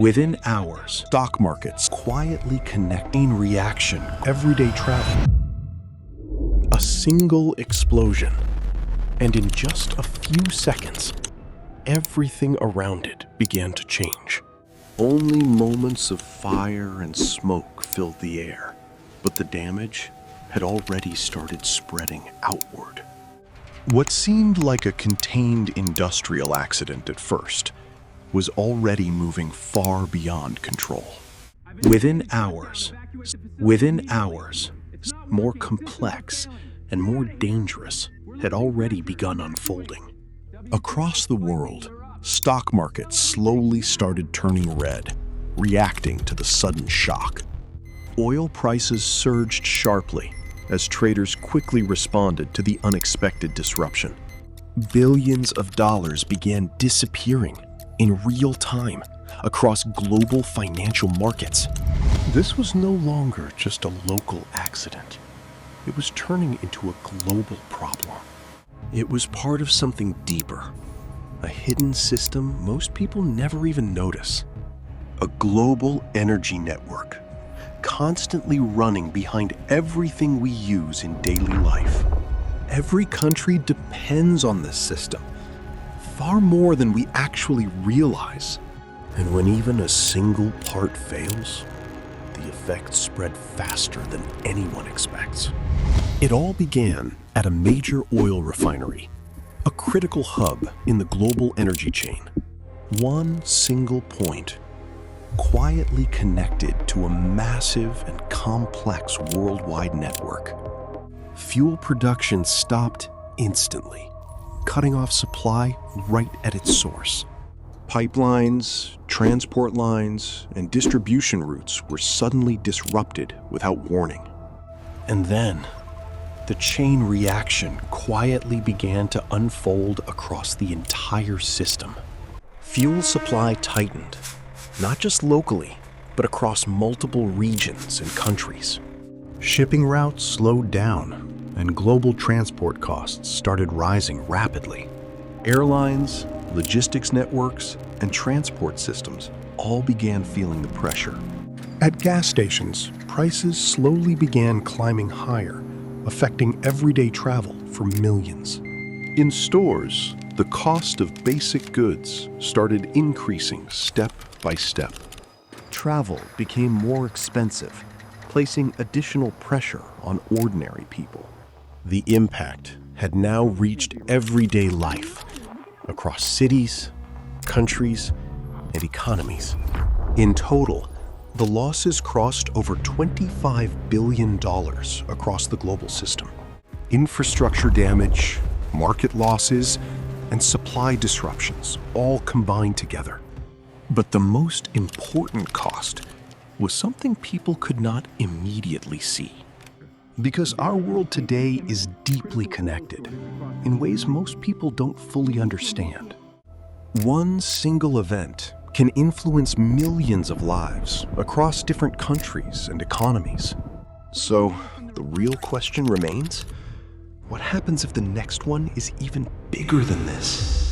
Within hours, stock markets quietly connect in reaction, everyday travel. A single explosion, and in just a few seconds, everything around it began to change. Only moments of fire and smoke filled the air, but the damage had already started spreading outward. What seemed like a contained industrial accident at first was already moving far beyond control. Within hours, more complex and more dangerous had already begun unfolding. Across the world, stock markets slowly started turning red, reacting to the sudden shock. Oil prices surged sharply as traders quickly responded to the unexpected disruption. Billions of dollars began disappearing in real time across global financial markets. This was no longer just a local accident. It was turning into a global problem. It was part of something deeper, a hidden system most people never even notice. A global energy network, constantly running behind everything we use in daily life. Every country depends on this system, far more than we actually realize. And when even a single part fails, the effects spread faster than anyone expects. It all began at a major oil refinery, a critical hub in the global energy chain. One single point, quietly connected to a massive and complex worldwide network. Fuel production stopped instantly, cutting off supply right at its source. Pipelines, transport lines, and distribution routes were suddenly disrupted without warning. And then, the chain reaction quietly began to unfold across the entire system. Fuel supply tightened, not just locally, but across multiple regions and countries. Shipping routes slowed down, and global transport costs started rising rapidly. Airlines, logistics networks, and transport systems all began feeling the pressure. At gas stations, prices slowly began climbing higher, affecting everyday travel for millions. In stores, the cost of basic goods started increasing step by step. Travel became more expensive, placing additional pressure on ordinary people. The impact had now reached everyday life across cities, countries, and economies. In total, the losses crossed over $25 billion across the global system. Infrastructure damage, market losses, and supply disruptions all combined together. But the most important cost was something people could not immediately see. Because our world today is deeply connected in ways most people don't fully understand. One single event can influence millions of lives across different countries and economies. So, the real question remains, what happens if the next one is even bigger than this?